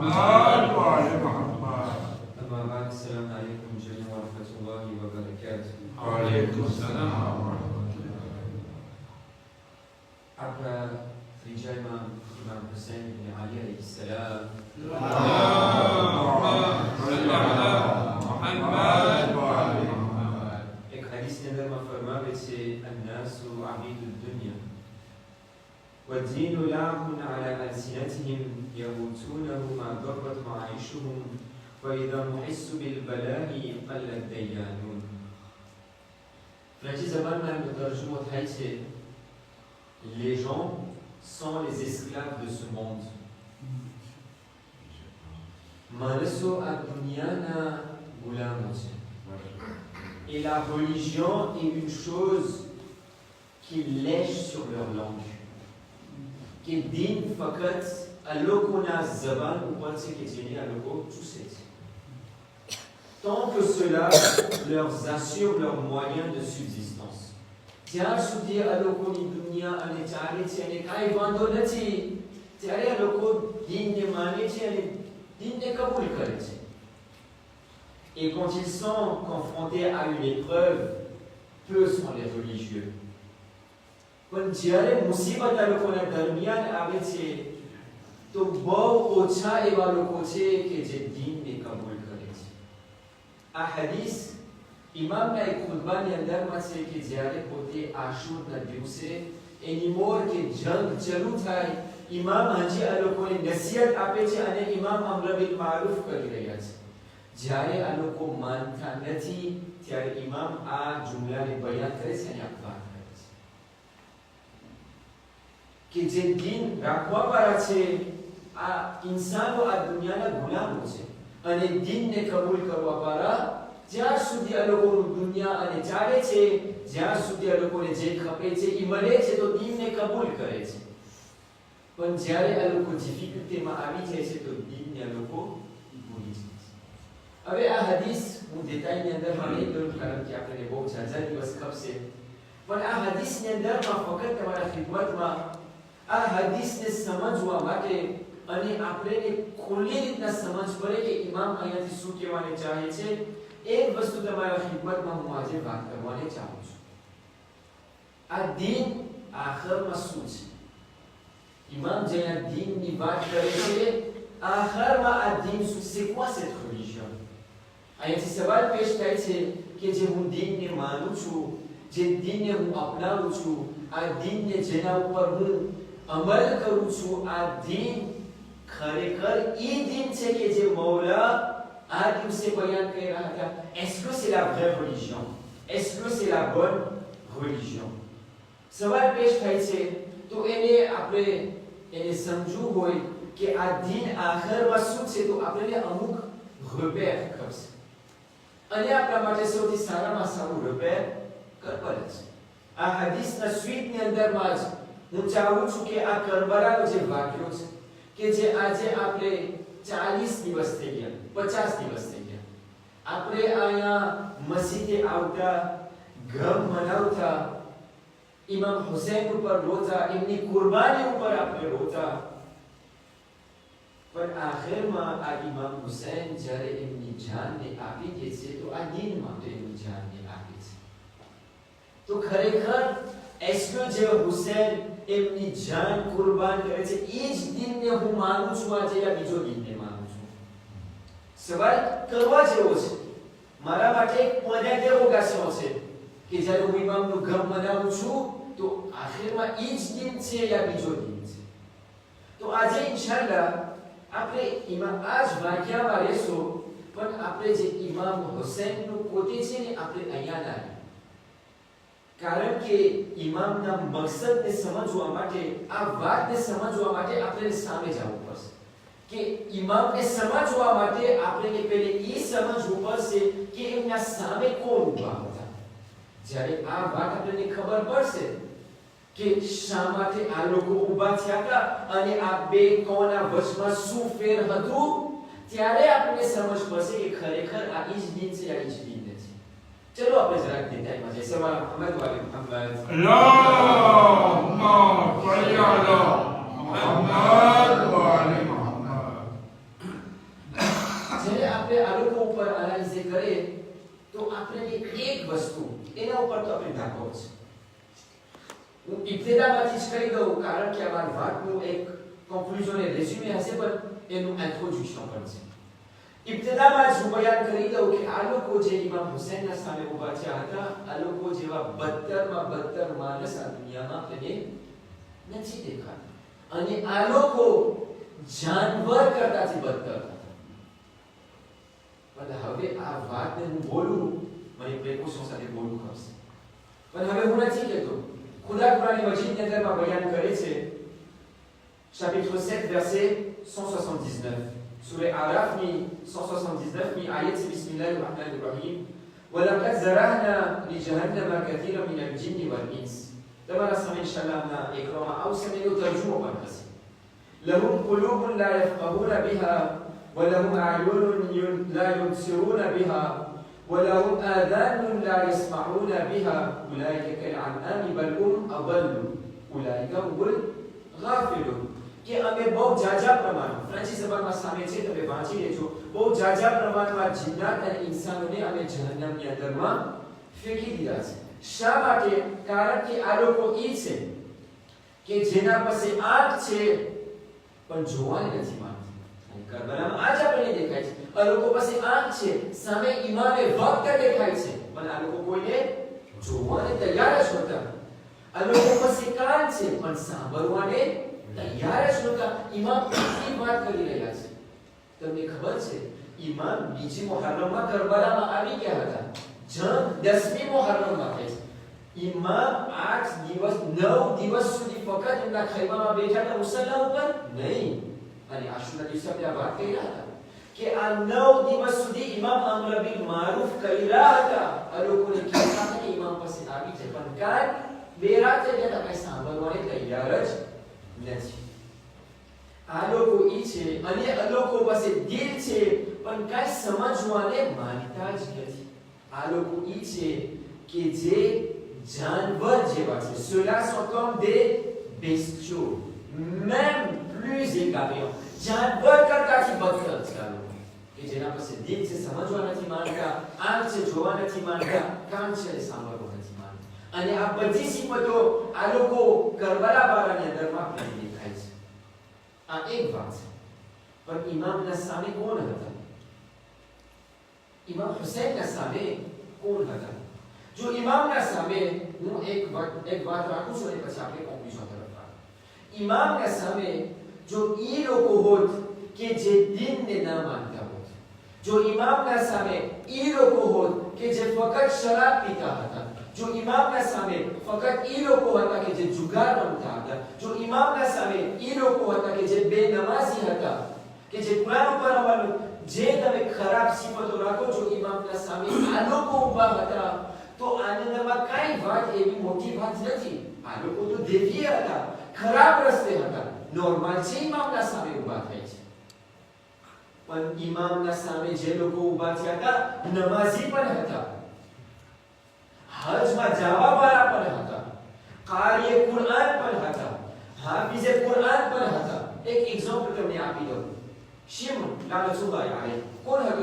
محمد وآل محمد. أما بعد السلام عليكم جميعا ورحمة الله وبركاته. وعليكم السلام ورحمة الله. Après رجال إمام حسين بن علي عليه السلام. اللهم صل على محمد وآل محمد. एक हदीस के अंदर फरमावे छे الناس عبيد الدنيا والدين لعب على ألسنتهم يموتونه ما ضرت معايشهم وإذا محس بالبلاء قل الديانون. फ्रेंची जबान में हम तर्जुमा થાય છે les gens sont les esclaves de ce monde. માણસો આ દુનિયાના ગુલામો છે. Et la religion est une chose qui lèche sur leur langue. Que din fakat alokona zaban ou ce qui est aloko tout c'est. Tant que cela leur assure leurs moyens de subsistance. ત્યાર સુધી આ લોકોની dunia અને ચાલે છે અને કાંઈ વાંધો નથી ત્યારે આ લોકો દિનને માને છે અને દિનને કબૂલ કરે છે. Et quand ils sont confrontés à une épreuve, peu sont les religieux. પણ જ્યારે મુસીબત આ લોકોના દરમિયાન આવે છે તો બહુ ઓછા એવા લોકો છે કે જે દીનને કબૂલ કરે છે. આ હદીસ ઇમામના એક ખુતબાની અંદરમાં છે કે જ્યારે પોતે આશુરના દિવસે એની મોર કે જંગ શરૂ થાય ઇમામ હજી આ લોકોને નસીહત આપે છે અને ઇમામ અમ્ર બિલ મારૂફ કરી રહ્યા છે. જ્યારે આ લોકો માનતા નથી ત્યારે ઇમામ આ જુમલાને બયાન કરે છે અને અખબાર કરે છે કે જે દીન રાખવાવાળા છે આ ઇન્સાનો આ દુનિયાના ગુલામો છે અને દીનને કબૂલ કરવાવાળા જ્યાં સુધી આ લોકોનું દુનિયા અને ચાલે છે જ્યાં સુધી આ લોકોને જે ખપે છે એ મળે છે તો દીનને કબૂલ કરે છે. પણ જ્યારે આ લોકો ડિફિકલ્ટીમાં આવી જાય છે તો દીનને આ લોકો ભૂલી જાય છે. હવે આ હદીસ હું દેતાઈની અંદરમાં નહીં કરું કારણ કે આપણે બહુ ઝાઝા દિવસ ખપશે પણ આ હદીસની અંદરમાં ફક્ત તમારા ખિદમતમાં આ હદીસને સમજવા માટે અને આપણે ખુલ્લી રીતના સમજ પડે કે ઇમામ અહીંયાથી શું કહેવાને ચાહે છે એક વસ્તુ તમારા ખિદમતમાં હું આજે વાત કરવાને ચાહું છું. આ દીન આખરમાં શું છે? ઇમામ જેના દીનની વાત કરે છે આખરમાં આ દીન શું c'est quoi cette religion? અહીંયાથી સવાલ પેશ થાય છે કે જે હું દીનને માનું છું જે દીનને હું અપનાવું છું આ દીનને જેના ઉપર હું અમલ કરું છું આ દીન ખરેખર એ દીન છે કે જે મૌલા આ દિવસે બયાન કરી રહ્યા હતા. Est-ce que c'est la vraie religion? Est-ce que c'est la bonne religion? સવાલ પેશ થાય છે તો એને આપણે એને સમજવું હોય કે આ દીન આખરમાં શું છે તો આપણે અમુક repère કરશે અને આપણા માટે સૌથી સારામાં સારું repère કરબલા છે. આ હદીસના સ્વીટની અંદરમાં જ હું ચાહું છું કે આ કરબલાનો જે વાક્યો છે કે જે આજે આપણે 40 દિવસ થઈ ગયા 50 દિવસ થઈ ગયા આપણે અહીંયા મસ્જિદે આવતા ગમ મનાવતા ઇમામ હુસૈન ઉપર રોતા એમની કુરબાની ઉપર આપણે રોતા પણ આખિરમાં આ ઇમામ હુસૈન જ્યારે એમની જાનને આપી દે છે તો આ દીન માટે એમની જાનને આપી છે. તો ખરેખર est-ce que જે હુસૈન એમની જાન કુરબાન કરે છે એ જ દીનને હું માનું છું આજે યા બીજો દીનને માનું છું? સવાલ કરવા જેવો છે. મારા માટે એક ઇન્ટરોગેશન છે કે જ્યારે હું ઇમામનું ગમ મનાવું છું તો આખિરમાં એ જ દીન છે યા બીજો દીન છે? તો આજે ઇન્શાઅલ્લાહ આપણે ઇમામ આજ વાક્યામાં રહેશું પણ આપણે જે ઇમામ હુસૈનનું પોતે છે ને આપણે અહીંયા ના કારણ કે ઇમામના મકસદને સમજવા માટે આ વાતને સમજવા માટે આપણે સામે જવું પડશે કે ઇમામને સમજવા માટે આપણે પહેલે એ સમજવું પડશે કે એમના સામે કોણ ઊભા હતા. જ્યારે આ વાત આપણને ખબર પડશે કે શા માટે આ લોકો ઊભા થયા હતા અને આ બે કોના વચમાં શું ફેર હતું ત્યારે આપણને સમજ પડશે કે ખરેખર આ ઈ જ દીન છે આ ઈ જ દીન નથી. चलो આપણે જરાક દેતાઈમાં જઈએ. સવાલ મુહમ્મદ વાલે મુહમ્મદ اللهم صل على محمد وآل محمد. આપણે આ લોકો ઉપર એનાલિસિસ કરીએ તો આપણે એક વસ્તુ એના ઉપર તો આપણે નાખો છે. હું ઇબ્તિદામાંથી જ કહી દઉં કારણ કે અમારી વાતનું એક કન્ક્લુઝન એ રેઝ્યુમે હશે પણ એનું ઇન્ટ્રોડક્શન પણ છે. ઇબ્તિદામાં જ હું બયાન કરી દઉં કે આ લોકો જે ઇમામ હુસૈનના સામે ઊભા થયા હતા આ લોકો જેવા બદતરમાં બદતર માણસ આ દુનિયામાં તેને નથી દેખાતા અને આ લોકો જાનવર કરતાથી બદતર હતા. પણ હવે આ વાતને હું બોલું મને પ્રિકોશન સાથે બોલવું પડશે પણ હવે હું નથી કહેતો. ખુદા કુરાની મજીદની અંદરમાં બયાન કરે છે chapitre 7 verset 179 سورة أعراف 179 من آية بسم الله الرحمن الرحيم ولقد زرعنا لجهنم كثيرا من الجن والإنس. تمام رسم إن شاء الله إكرام أو سمي ترجمة بس لهم قلوب لا يفقهون بها ولهم أعين لا يبصرون بها ولهم آذان لا يسمعون بها أولئك كالأنعام بل هم أضل أولئك هم الغافلون. કે અમે બહુ જાજા પ્રમાણમાં ફ્રાન્સી જબાનમાં સામે છે તમે વાંચી લેજો બહુ જાજા પ્રમાણમાં જિન્નાત અને ઇન્સાનોને અમે જહન્નમની અંદરમાં ફેંકી દીધા છે. શા માટે? કારણ કે આ લોકો એ છે કે જેના પાસે આંખ છે પણ જોવાની નથી માંગતી. અને કરબલામાં આજ આપણને દેખાય છે આ લોકો પાસે આંખ છે સામે ઇમામે વક્ત દેખાય છે પણ આ લોકો કોઈને જોવાને તૈયાર જ નહોતા. આ લોકો પાસે કાન છે પણ સાંભળવાને તૈયાર જ નહોતા. ઇમામ કેટલી વાત કરી રહ્યા છે તમને ખબર છે? ઇમામ બીજી મુહર્રમમાં કરબલામાં આવી ગયા હતા. જંગ 10મી મુહર્રમમાં થઈ છે. ઇમામ 8 દિવસ 9 દિવસ સુધી ફક્ત એમના ખૈમામાં બેઠા હતા મુસલ્લા ઉપર નહીં. અને આશુરા દિવસે આપણે આ વાત કરી રહ્યા હતા કે આ 9 દિવસ સુધી ઇમામ અમ્ર બિલ મારૂફ કરી રહ્યા હતા. આ લોકોને કહેતા હતા કે ઇમામ પાસે આવી છે પણ કાન બેરા થઈ ગયા હતા, કઈ સાંભળવાને તૈયાર જ નથી. આ લોકો ઈ છે અને આ લોકો પાસે દિલ છે પણ કઈ સમજવાને માનતા જ નથી. આ લોકો ઈ છે કે જે જાનવર જેવા છે. ceux-là sont comme des bestiaux, même plus égarés. જાનવર કરતાથી બદતર છે આ લોકો કે જેના પાસે દિલ છે, સમજવા નથી માંગતા, આંખ છે જોવા નથી માંગતા, કાન છે સાંભળવા નથી માંગતા. અને આ બધી સિફતો આ લોકો કરબલા વાળાની અંદરમાં આપણને દેખાય છે. આ એક વાત છે. પણ ઇમામના સામે કોણ હતા? ઇમામ હુસૈનના સામે કોણ હતા? જો ઇમામના સામે હું એક વાત રાખું છું અને પછી આપણે કોન્ક્લુઝન તરફ આવીએ. ઇમામના સામે જો એ લોકો હોત કે જે દીનને ન માનતા હોત, જો ઇમામના સામે એ લોકો હોત કે જે ફક્ત શરાબ પીતા હતા, જો ઇમામના સામે ફક્ત એ લોકો હતા કે જે જુગાર રમતા હતા, જો ઇમામના સામે એ લોકો હતા કે જે બેનમાઝી હતા, કે જે કુરાન ઉપર અમલ જે તમે ખરાબ સિફતો રાખો, જો ઇમામના સામે આ લોકો ઊભા હતા તો આનંદમાં કઈ વાત એવી મોટી વાત નથી. આ લોકો તો દેવીય હતા, ખરાબ રસ્તે હતા. નોર્મલ છે ઇમામના સામે ઊભા થાય છે. પણ ઇમામના સામે જે લોકો ઊભા થયા હતા નમાઝી પણ હતા, હજમાં જવા વાળા પણ હતા, કારીએ કુરાન પણ હતા, હાફિઝે કુરાન પણ હતા. એક એક્ઝામ્પલ તમને આપી દઉં. શિમ્ર લાનતુલ્લાહ અલૈહ કોણ હતો?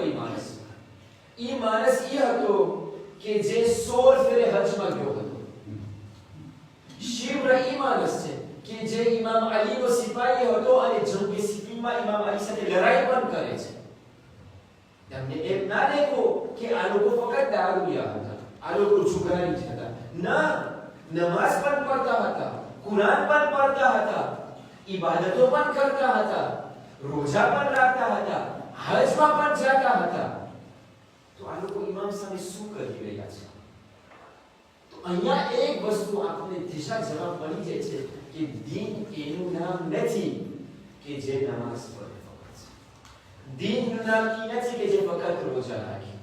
ઈ માણસ એ હતો કે જે 16 ફેરે હજમાં ગયો હતો. શિમ્ર ઈ માણસ છે કે જે ઇમામ અલીનો સિપાહી હતો અને જંગે સિફીનમાં ઇમામ અલી સાથે લડાઈ પણ કરે છે. તમને એમ ના દેખો કે આ લોકો ફક્ત દારૂડિયા હતા, આ લોકો જુગારી જ હતા. ના, નમાઝ પણ પઢતા હતા, કુરાન પણ પઢતા હતા, ઇબાદતો પણ કરતા હતા, રોજા પણ રાખતા હતા, હજમાં પણ જતા હતા. તો આ લોકો ઇમામ સામે શું કરી રહ્યા છે? તો અહીંયા એક વસ્તુ આપણને દિશા જવાબ મળી જાય છે કે દીન એનું નામ નથી કે જે નમાઝ પઢે ફક્ત. દીનનું નામ એ નથી કે જે ફક્ત રોજા રાખે.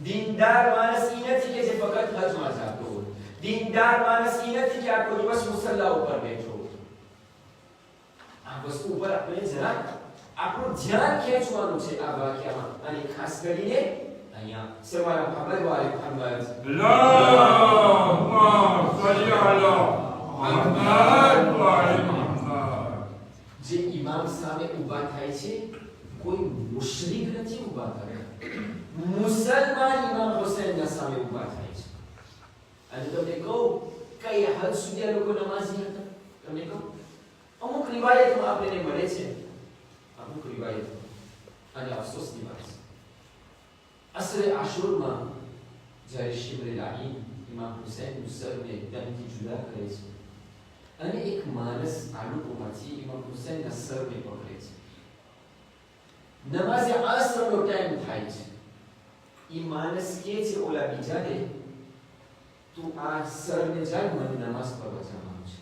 દીનદાર માણસ એ નથી કે જે ફક્ત હજમાં જતો હોય. દીનદાર માણસ એ નથી કે આખો દિવસ મુસલ્લા ઉપર બેઠો હોય. આ વસ્તુ ઉપર આપણે જરા આપણું ધ્યાન ખેંચવાનું છે આ વાક્યમાં. અને ખાસ કરીને અહીંયા સવાલ મુહમ્મદ વ આલે મુહમ્મદ અલ્લાહુમ્મા સલ્લી અલા મુહમ્મદ વ આલે મુહમ્મદ. જે ઇમામ સામે ઊભા થાય છે કોઈ મુશરિક નથી ઊભા થતા, મુસલમાન ઇમામ હુસૈનના સામે ઊભા થાય છે. અને તમને કહું કઈ હદ સુધી આ લોકો નમાઝી હતા. તમને કહું અમુક રિવાયતમાં આપણને મળે છે, અમુક રિવાયતમાં, અને અફસોસની વાત છે, અસરે આશુરમાં જ્યારે શિબરે લાહી ઇમામ હુસૈનનું સરને તનથી જુદા કરે છે અને એક માણસ આ લોકોમાંથી ઇમામ હુસૈનના સરને પકડે છે. નમાઝે અસરનો ટાઈમ થાય છે. એ માણસ કહે છે ઓલા બીજાને, તું આ સરને જા, મને નમાઝ પઢવા જવાનું છે.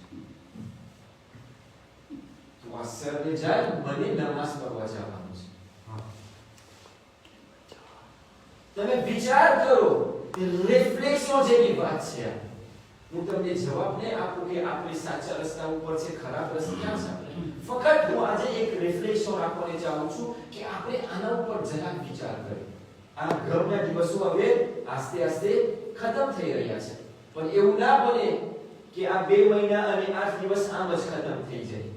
તું આ સરને જા, મને નમાઝ પઢવા જવાનું છે. તમે વિચાર કરો, રિફ્લેક્શન જેવી વાત છે. હું તમને જવાબ નહીં આપું કે આપણે સાચા રસ્તા ઉપર છે, ખરાબ રસ્તા ક્યાં છે. ફક્ત હું આજે એક રિફ્લેક્શન રાખવાને ચાહું છું કે આપણે આના ઉપર જરાક વિચાર કરીએ. આ ગમના દિવસો હવે આસ્તે આસ્તે ખતમ થઈ રહ્યા છે, પણ એવું ના બને કે આ 2 મહિના અને 8 દિવસ આમ જ ખતમ થઈ જાય.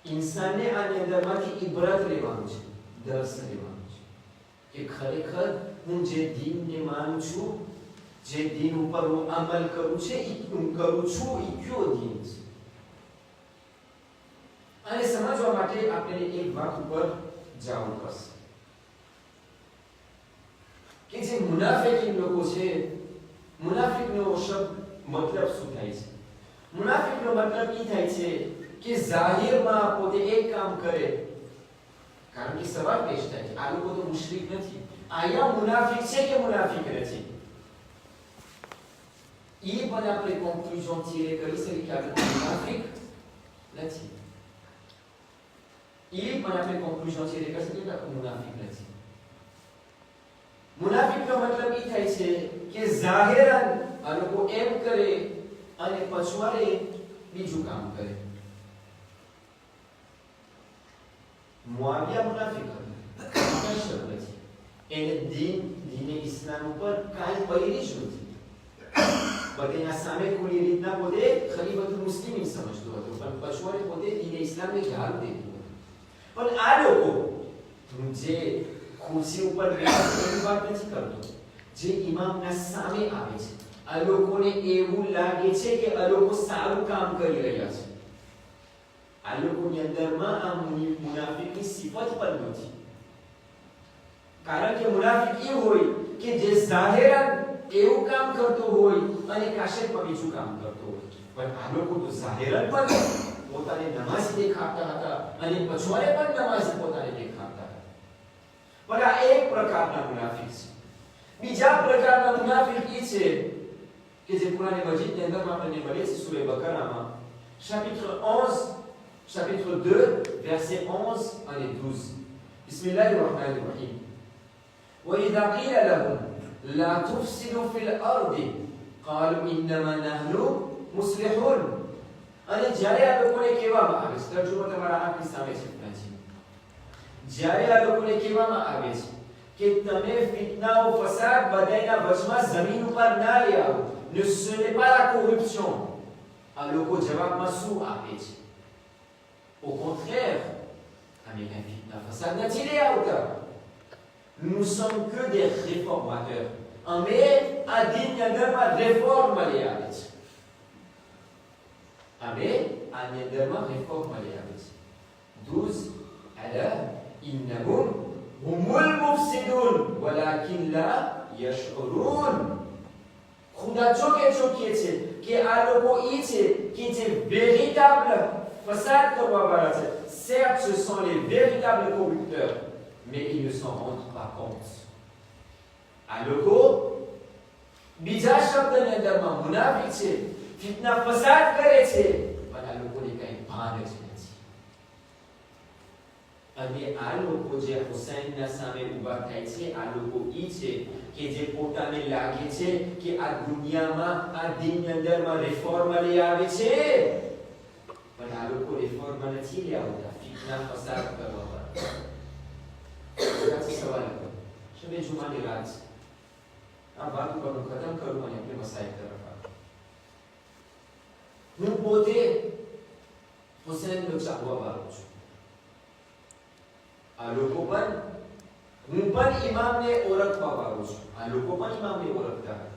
ઇન્સાનને આની અંદરમાંથી ઇબરત લેવાનું છે, દર્શ લેવાનું છે કે ખરેખર હું જે દીનને માનું છું, જે દીન ઉપર હું અમલ કરું છું, એ કયો દીન છે. અને સમજવા માટે આપણે એક વાત ઉપર જવું પડશે કે જે મુનાફિકીન લોકો છે, મુનાફિકનો શબ્દ મતલબ શું થાય છે? મુનાફિકનો મતલબ એ થાય છે કે જાહેરમાં પોતે એક કામ કરે. કારણ કે સવાલ પેશ થાય છે, આ લોકો તો મુશરિક નથી, આયા મુનાફિક છે કે મુનાફિક નથી? એ પણ આપણે કોન્ક્લુઝન તીરે કરી શકીએ કે આ લોકો મુનાફિક નથી. એ પણ આપણે કોન્ક્લુઝન તીરે કરી શકીએ કે આ મુનાફિક નથી. મુનાફિકનો મતલબ એ થાય છે કે જાહેરન આ લોકો એમ કરે અને પછવાડે બીજું કામ કરે. મુઆવિયા મુનાફિક હતા, એને દીને ઇસ્લામ ઉપર કાંઈ પડી જ નથી. બધાના સામે કોઈ રીતના પોતે ખલીફતુલ મુસ્લિમીન સમજતો હતો, પણ પછવાડે પોતે દીને ઇસ્લામને ગાળ દેતો હતો. પણ આ લોકો જે ખુરશી ઉપર બેસવાની વાત નથી કરતો, જે ઇમામના સામે આવે છે, આ લોકોને એવું લાગે છે કે આ લોકો સારું કામ કરી રહ્યા છે. આ લોકોની અંદરમાં આ મુનાફિકની સિફત પણ નથી. કારણ કે મુનાફિક એ હોય કે જે જાહેરન એવું કામ કરતો હોય અને કાશેમાં બીજું કામ કરતો હોય. પણ આ લોકો તો જાહેરન પણ પોતાને નમાઝી દેખાડતા હતા અને પછવાડે પણ નમાઝી પોતાને દેખાડતા હતા. પણ આ એક પ્રકારના મુનાફિક છે. બીજા પ્રકારના મુનાફિક એ છે કે જે કુરાન મજીદની અંદર આપણને મળે છે સૂરે બકરામાં chapitre 2 versets 11 અને 12. Bismillahirrahmanirrahim. وإذا قيل لهم لا تفسدوا في الأرض قالوا إنما نحن مصلحون. અને જ્યારે આ લોકોને કહેવામાં આવે છે, તર્જુમો તમારા આંખની સામે છે, જ્યારે આ લોકોને કહેવામાં આવે છે કે તમે ફિતનાઓ ફસાદ બધાયના વચમાં જમીન ઉપર ના લઈ આવો, ne ce n'est pas la corruption, આ લોકો જવાબમાં શું આપે છે? Au contraire, avec un fitna fasad નથી લઈ આવતા. Nous sommes que des réformateurs. અમે આ દીનની અંદરમાં રેફોર્મ લઈ આવે છે. અમે આની અંદરમાં રેફોર્મ લઈ આવે છે. 12 ألا إنهم هم المفسدون ولكن لا يشعرون. ખુદા ચોકે ચોકીએ છે કે આ લોકો એ છે કે જે véritable ફસાદ કરવા વાળા છે. Certes, ce sont les véritables corrupteurs, mais ils ne s'en rendent pas compte. આ લોકો બીજા શબ્દની અંદરમાં મુનાફિક છે, ફિતના ફસાદ કરે છે, પણ આ લોકોને કંઈ ભાન જ નથી. અને આ લોકો જે હુસૈનના સામે ઊભા થાય છે, આ લોકો ઈ છે કે જે પોતાને લાગે છે કે આ દુનિયામાં આ દીનની અંદરમાં રિફોર્મ લઈ આવે છે, પણ આ લોકો રિફોર્મ નથી લઈ આવતા, ફિતના ફસાદ કરવા વાળા. સવાલ હતો શબે જુમાની રાત છે, આ વાત ઉપર હું ખતમ કરું અને આપણે મસાઈલ તરફ આવું. હું પોતે હુસૈનનો ચાહવા વાળો છું. આ લોકો પણ હું પણ ઇમામને ઓળખવા વાળો છું. આ લોકો પણ ઇમામને ઓળખતા હતા.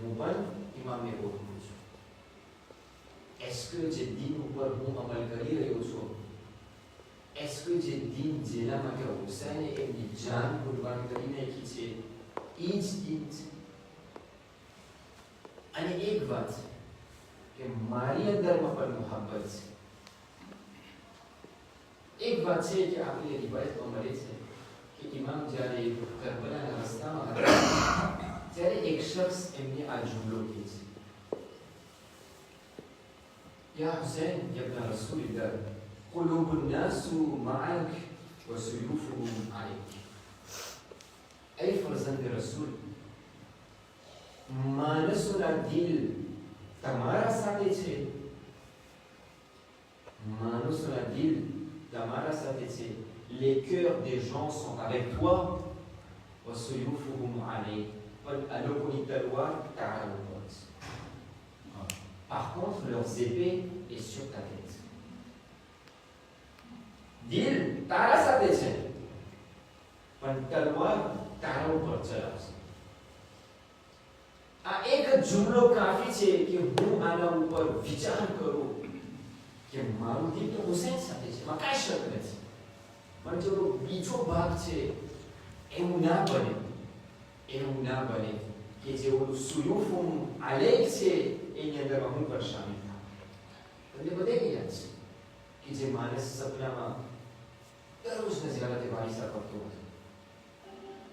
હું પણ ઇમામને ઓળખું છું. est-ce que જે દીન ઉપર હું અમલ કરી રહ્યો છું, est-ce que જે દીન જેના માટે હુસૈને એમની જાન કુરબાન કરી નાખી છે એ જ દીન છે? અને એક વાત કે મારી અંદરમાં પણ મોહબ્બત છે. એક વાત છે કે આપણી રિવાયતમાં મળે છે કે ઇમામ જ્યારે કરબલાના રસ્તામાં હતા ત્યારે એક શખ્સ એમને આ જુમલો કહે છે, યા Hussain યબ્ન રસૂલિલ્લાહ કુલુબુન નાસુ મa'ak wa suyufuhum 'alayk. ay ફરઝંદ Rasool, માણસોના દિલ તમારા સાથે છે, માણસોના દિલ તમારા સાથે છે. Les cœurs des gens sont avec toi. wa suyufuhum 'alayk. à l'oponitalwa ta'alawat. Par contre, leurs épées est sur ta tête. દિલ તારા સાથે છે પણ તલવાર તારા ઉપર ચલાવશે. આ એક જુમલો કાફી છે કે હું આના ઉપર વિચાર કરું કે મારું દિલ તો હુસૈન સાથે છે, માં કાંઈ શક નથી. પણ જો બીજો ભાગ છે એવું ના બને, એવું ના બને કે જે ઓલું સુયુફુમ આલેખ છે એની અંદર હું પણ શામિલ થાઉં. તમને બધાને યાદ છે કે જે માણસ સપનામાં દરરોજ નજિયાતે વારિસા કરતો હતો,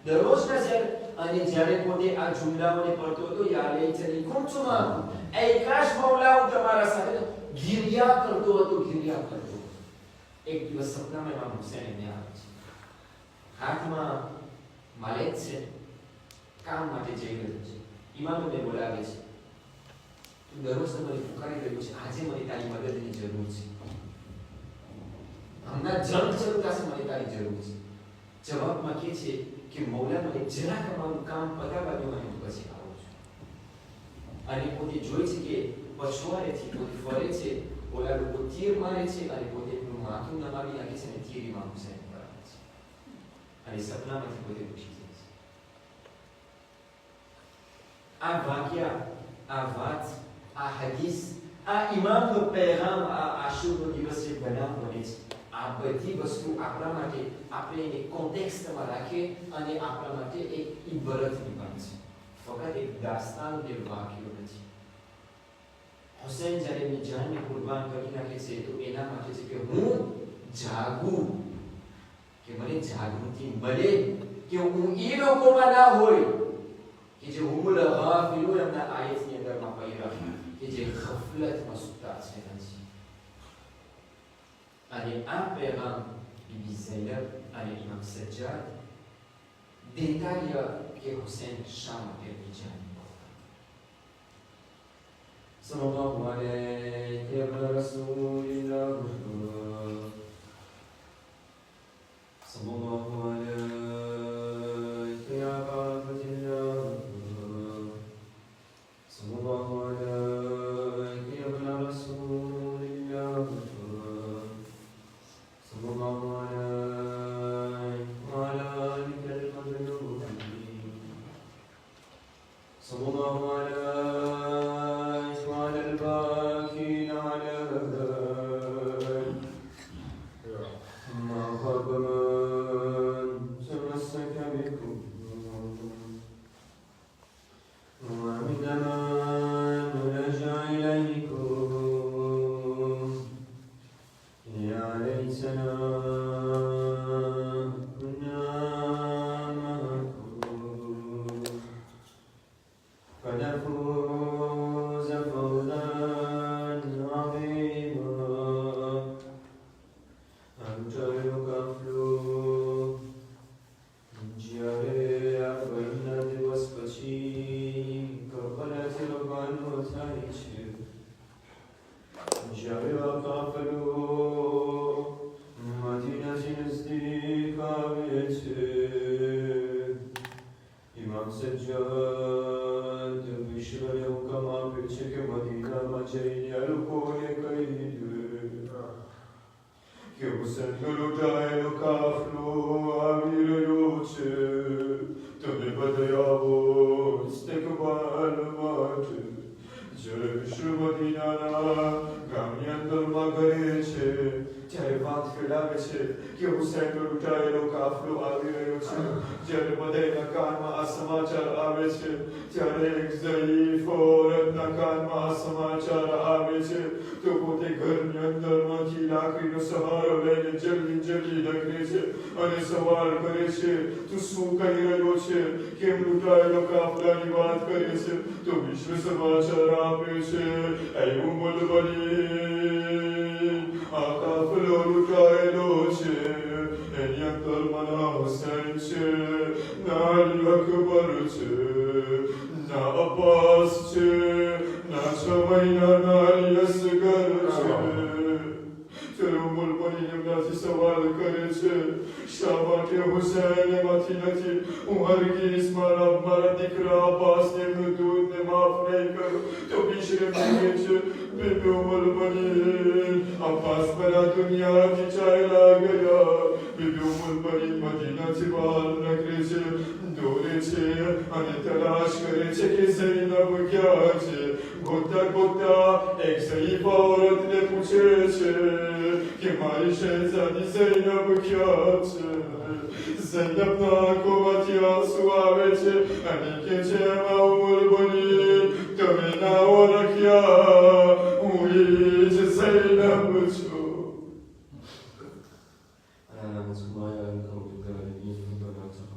દરરોજ નજિયા, અને જ્યારે પોતે આ જુમલાઓને પડતો હતો, યા લૈતની કુંતુમા, એ કાશ મૌલા હું તમારા સાથે, ગિરિયા કરતો હતો, ગિરિયા કરતો હતો. એક દિવસ સપનામાં ઇમામ હુસૈન એમને આવે છે, હાથમાં માલેક છે, કામ માટે જઈ રહ્યો છે. ઇમામ એમને બોલાવે છે, તું દરરોજ મને પુકારી રહ્યો છે, આજે મને તારી મદદની જરૂર છે, હમણાં જંગ શરૂ થશે, મને તારી જરૂર છે. જવાબમાં કહે છે કે મૌલા મને જરાક અમારું કામ પતાવવા દો અને હું પછી આવું છું. અને પોતે જોઈ છે કે પછવાડેથી પોતે ફરે છે, ઓલા લોકો તીર મારે છે અને પોતે એમનું માથું નમાવી નાખે છે અને તીર ઇમામ હુસૈન પર આવે છે અને સપનામાંથી પોતે ઉઠી જાય છે. આ વાક્ય, આ વાત, આ હદીસ, આ ઇમામનો પૈગામ આ આશુરનો દિવસ જે બનાવવાનો છે, આ બધી વસ્તુ આપણા માટે આપણે એને કોન્ટેક્સ્ટમાં રાખીએ અને આપણા માટે એક ઇબરતની વાત છે, ફક્ત એક દાસ્તાન કે વાક્યો નથી. હુસૈન જ્યારે એની જાનને કુરબાન કરી નાખે છે તો એના માટે છે કે હું જાગું, કે મને જાગૃતિ મળે, કે હું એ લોકોમાં ના હોય કે જે હુમુલ ગાફિલુન એમના આયતની અંદરમાં પડ્યા, કે જે ગફલતમાં સૂતા છે નથી. અને આ પૈગામ બીબી ઝૈનબ અને ઇમામ સજ્જાદ દેતા રહ્યા કે હુસૈન શા માટે જાન. સલ્લલ્લાહુ અલૈહિ રસૂલિલ્લાહ, સલ્લલ્લાહુ અલૈહિ યા સલ્લલ્લાહુ અલૈહિ રસૂલિલ્લાહ, સલ્લલ્લાહુ અલૈહિ વઅલા આલિકલ મઝલૂમીન, સલ્લલ્લાહુ અલૈહિ વઅલલ બાકીન અલૈહિ મહબમન تمسك بكم ومن من لجأ إليكم يا ليتنا كنا معكم فنفوز فوزا عظيما. أنت الغفل જ્યારે આ બહેના દિવસ પછી કબલાથી રવાનો થાય છે, જ્યારે આ કાફલો che uscendo già lo caflo a viroce, te badayavo, stekbal mate, Shubadinana, Gamyandal Magareche, Jaivat Filaveche, Kyusendo Rujailo Kaflu Avireche, Jermadena Karma Asamachar Aveche, Jarek Zaifo Ratnakarma Asamachar Aveche, Tupote Garnyandal Makila Krino Sahara Vene Jali Jali Dagreche, Anesawar Kareche, Tusuka Irayoche, Kim Rujailo Kafla Nivat Kareche, Tu Vishnu Samachar Ay umul bali, akaflo rukaeloche, enyantar mana senche, na liakbarche, na apasche, na chamaina na liasgarche. Umul bali yamnati sawal kareche, Shabake Hussein Matinati, Umargis Marab Maradikra, Pasne Mudud Nemafnekar, Tobishre Mingich, Bibi Umul Bani, Apas Bala Dunya Tichaila Gaya, Bibi Umul Bani Madinati Bal Nagreche, Doreche, Anitalash Kareche Kizaina Bukyache, Gota Gota, Exaifa Orat Nepucheche, Kemarishe Zani Zaina Bukyache, Zeynep Nakumatya Suaveche, Anikeche Maumul Bani, Domina Orakya, Uiche Zeynep Bucho. Mulțumesc că am